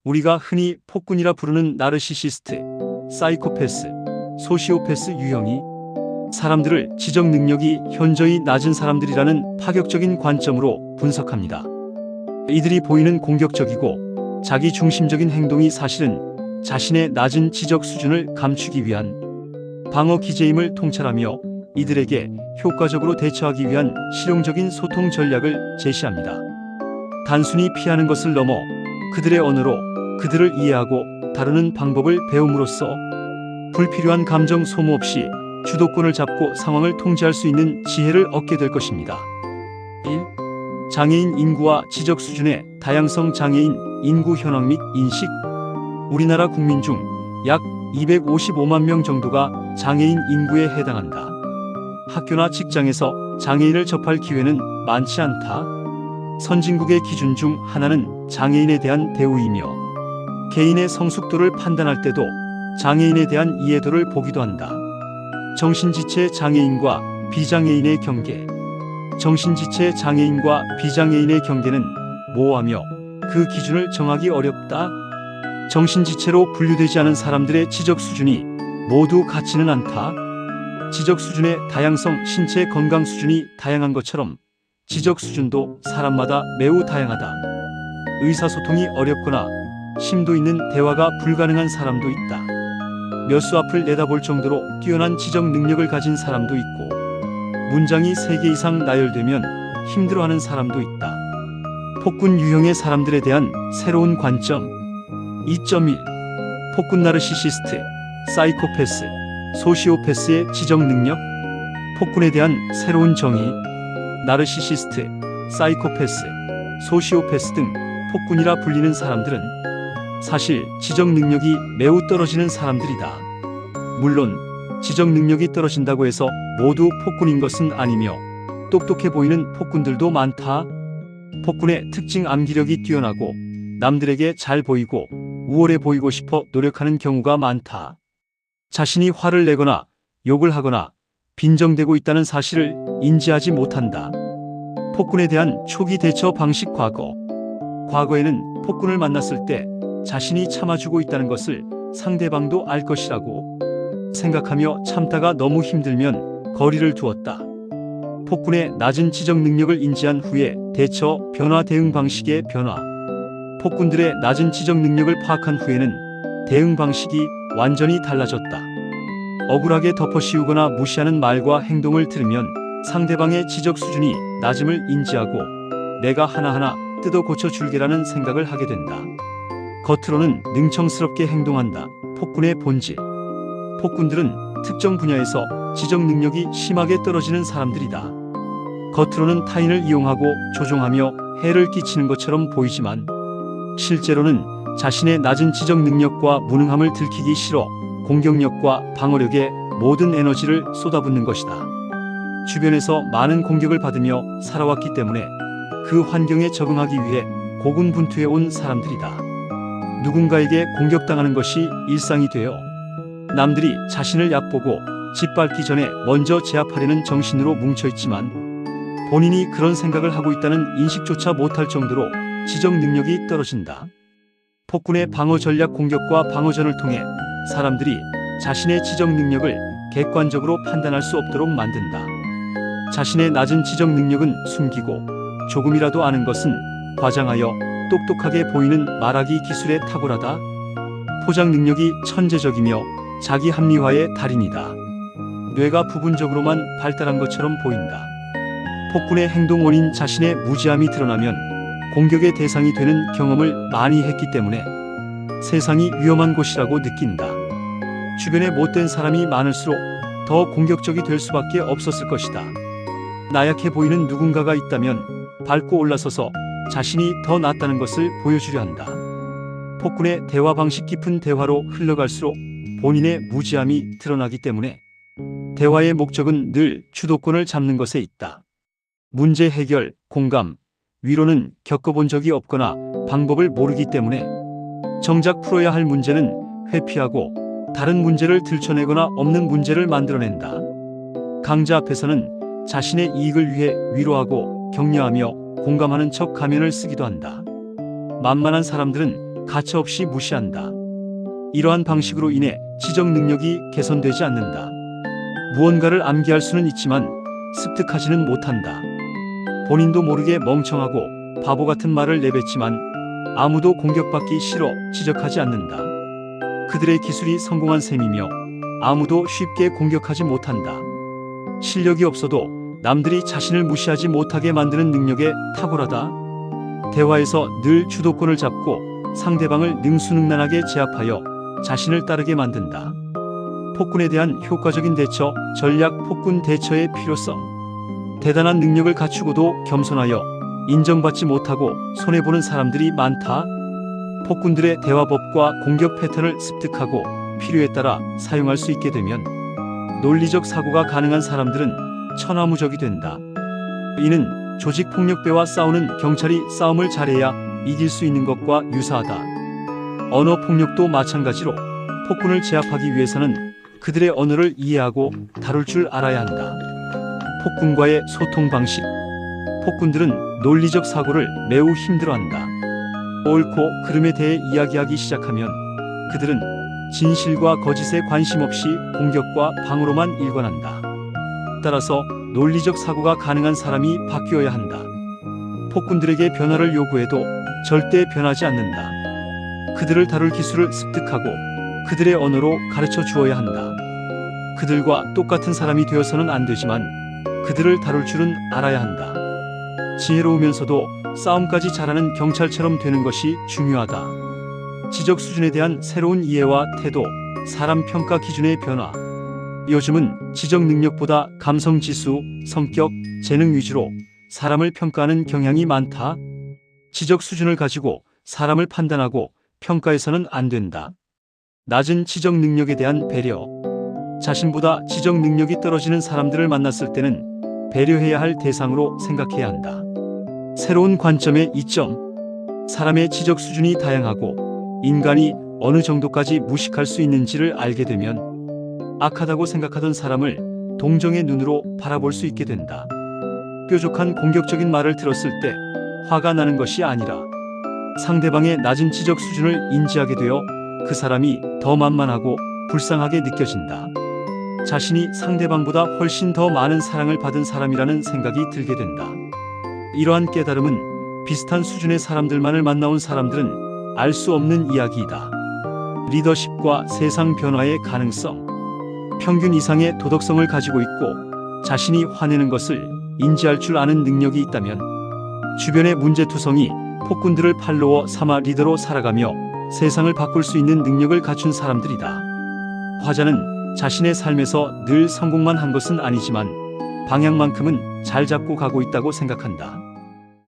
우리가 흔히 폭군이라 부르는 나르시시스트, 사이코패스, 소시오패스 유형이 사람들을 지적 능력이 현저히 낮은 사람들이라는 파격적인 관점으로 분석합니다. 이들이 보이는 공격적이고 자기 중심적인 행동이 사실은 자신의 낮은 지적 수준을 감추기 위한 방어 기제임을 통찰하며 이들에게 효과적으로 대처하기 위한 실용적인 소통 전략을 제시합니다. 단순히 피하는 것을 넘어 그들의 언어로 그들을 이해하고 다루는 방법을 배움으로써 불필요한 감정 소모 없이 주도권을 잡고 상황을 통제할 수 있는 지혜를 얻게 될 것입니다. 1. 장애인 인구와 지적 수준의 다양성. 장애인 인구 현황 및 인식. 우리나라 국민 중 약 255만 명 정도가 장애인 인구에 해당한다. 학교나 직장에서 장애인을 접할 기회는 많지 않다. 선진국의 기준 중 하나는 장애인에 대한 대우이며 개인의 성숙도를 판단할 때도 장애인에 대한 이해도를 보기도 한다. 정신지체 장애인과 비장애인의 경계. 정신지체 장애인과 비장애인의 경계는 모호하며 그 기준을 정하기 어렵다. 정신지체로 분류되지 않은 사람들의 지적 수준이 모두 같지는 않다. 지적 수준의 다양성. 신체 건강 수준이 다양한 것처럼 지적 수준도 사람마다 매우 다양하다. 의사소통이 어렵거나 심도 있는 대화가 불가능한 사람도 있다. 몇 수 앞을 내다볼 정도로 뛰어난 지적 능력을 가진 사람도 있고 문장이 3개 이상 나열되면 힘들어하는 사람도 있다. 폭군 유형의 사람들에 대한 새로운 관점. 2.1. 폭군 나르시시스트, 사이코패스, 소시오패스의 지적 능력. 폭군에 대한 새로운 정의. 나르시시스트, 사이코패스, 소시오패스 등 폭군이라 불리는 사람들은 사실 지적 능력이 매우 떨어지는 사람들이다. 물론 지적 능력이 떨어진다고 해서 모두 폭군인 것은 아니며 똑똑해 보이는 폭군들도 많다. 폭군의 특징. 암기력이 뛰어나고 남들에게 잘 보이고 우월해 보이고 싶어 노력하는 경우가 많다. 자신이 화를 내거나 욕을 하거나 빈정대고 있다는 사실을 인지하지 못한다. 폭군에 대한 초기 대처 방식. 과거에는 폭군을 만났을 때 자신이 참아주고 있다는 것을 상대방도 알 것이라고 생각하며 참다가 너무 힘들면 거리를 두었다. 폭군의 낮은 지적 능력을 인지한 후에 대처, 변화, 대응 방식의 변화. 폭군들의 낮은 지적 능력을 파악한 후에는 대응 방식이 완전히 달라졌다. 억울하게 덮어씌우거나 무시하는 말과 행동을 들으면 상대방의 지적 수준이 낮음을 인지하고 내가 하나하나 뜯어 고쳐줄게라는 생각을 하게 된다. 겉으로는 능청스럽게 행동한다. 폭군의 본질. 폭군들은 특정 분야에서 지적 능력이 심하게 떨어지는 사람들이다. 겉으로는 타인을 이용하고 조종하며 해를 끼치는 것처럼 보이지만 실제로는 자신의 낮은 지적 능력과 무능함을 들키기 싫어 공격력과 방어력에 모든 에너지를 쏟아붓는 것이다. 주변에서 많은 공격을 받으며 살아왔기 때문에 그 환경에 적응하기 위해 고군분투해 온 사람들이다. 누군가에게 공격당하는 것이 일상이 되어 남들이 자신을 얕보고 짓밟기 전에 먼저 제압하려는 정신으로 뭉쳐있지만 본인이 그런 생각을 하고 있다는 인식조차 못할 정도로 지적 능력이 떨어진다. 폭군의 방어 전략. 공격과 방어전을 통해 사람들이 자신의 지적 능력을 객관적으로 판단할 수 없도록 만든다. 자신의 낮은 지적 능력은 숨기고 조금이라도 아는 것은 과장하여 똑똑하게 보이는 말하기 기술에 탁월하다. 포장 능력이 천재적이며 자기 합리화의 달인이다. 뇌가 부분적으로만 발달한 것처럼 보인다. 폭군의 행동 원인. 자신의 무지함이 드러나면 공격의 대상이 되는 경험을 많이 했기 때문에 세상이 위험한 곳이라고 느낀다. 주변에 못된 사람이 많을수록 더 공격적이 될 수밖에 없었을 것이다. 나약해 보이는 누군가가 있다면 밟고 올라서서 자신이 더 낫다는 것을 보여주려 한다. 폭군의 대화 방식. 깊은 대화로 흘러갈수록 본인의 무지함이 드러나기 때문에 대화의 목적은 늘 주도권을 잡는 것에 있다. 문제 해결, 공감, 위로는 겪어본 적이 없거나 방법을 모르기 때문에 정작 풀어야 할 문제는 회피하고 다른 문제를 들춰내거나 없는 문제를 만들어낸다. 강자 앞에서는 자신의 이익을 위해 위로하고 격려하며 공감하는 척 가면을 쓰기도 한다. 만만한 사람들은 가차없이 무시한다. 이러한 방식으로 인해 지적 능력이 개선되지 않는다. 무언가를 암기할 수는 있지만 습득하지는 못한다. 본인도 모르게 멍청하고 바보 같은 말을 내뱉지만 아무도 공격받기 싫어 지적하지 않는다. 그들의 기술이 성공한 셈이며 아무도 쉽게 공격하지 못한다. 실력이 없어도 남들이 자신을 무시하지 못하게 만드는 능력에 탁월하다. 대화에서 늘 주도권을 잡고 상대방을 능수능란하게 제압하여 자신을 따르게 만든다. 폭군에 대한 효과적인 대처, 전략 폭군 대처의 필요성. 대단한 능력을 갖추고도 겸손하여 인정받지 못하고 손해보는 사람들이 많다. 폭군들의 대화법과 공격 패턴을 습득하고 필요에 따라 사용할 수 있게 되면 논리적 사고가 가능한 사람들은 천하무적이 된다. 이는 조직폭력배와 싸우는 경찰이 싸움을 잘해야 이길 수 있는 것과 유사하다. 언어폭력도 마찬가지로 폭군을 제압하기 위해서는 그들의 언어를 이해하고 다룰 줄 알아야 한다. 폭군과의 소통 방식. 폭군들은 논리적 사고를 매우 힘들어한다. 옳고 그름에 대해 이야기하기 시작하면 그들은 진실과 거짓에 관심 없이 공격과 방어로만 일관한다. 따라서 논리적 사고가 가능한 사람이 바뀌어야 한다. 폭군들에게 변화를 요구해도 절대 변하지 않는다. 그들을 다룰 기술을 습득하고 그들의 언어로 가르쳐 주어야 한다. 그들과 똑같은 사람이 되어서는 안 되지만 그들을 다룰 줄은 알아야 한다. 지혜로우면서도 싸움까지 잘하는 경찰처럼 되는 것이 중요하다. 지적 수준에 대한 새로운 이해와 태도, 사람 평가 기준의 변화. 요즘은 지적 능력보다 감성 지수, 성격, 재능 위주로 사람을 평가하는 경향이 많다. 지적 수준을 가지고 사람을 판단하고 평가해서는 안 된다. 낮은 지적 능력에 대한 배려. 자신보다 지적 능력이 떨어지는 사람들을 만났을 때는 배려해야 할 대상으로 생각해야 한다. 새로운 관점의 이점. 사람의 지적 수준이 다양하고 인간이 어느 정도까지 무식할 수 있는지를 알게 되면 악하다고 생각하던 사람을 동정의 눈으로 바라볼 수 있게 된다. 뾰족한 공격적인 말을 들었을 때 화가 나는 것이 아니라 상대방의 낮은 지적 수준을 인지하게 되어 그 사람이 더 만만하고 불쌍하게 느껴진다. 자신이 상대방보다 훨씬 더 많은 사랑을 받은 사람이라는 생각이 들게 된다. 이러한 깨달음은 비슷한 수준의 사람들만을 만나온 사람들은 알 수 없는 이야기이다. 리더십과 세상 변화의 가능성. 평균 이상의 도덕성을 가지고 있고 자신이 화내는 것을 인지할 줄 아는 능력이 있다면 주변의 문제투성이 폭군들을 팔로워 삼아 리더로 살아가며 세상을 바꿀 수 있는 능력을 갖춘 사람들이다. 화자는 자신의 삶에서 늘 성공만 한 것은 아니지만 방향만큼은 잘 잡고 가고 있다고 생각한다.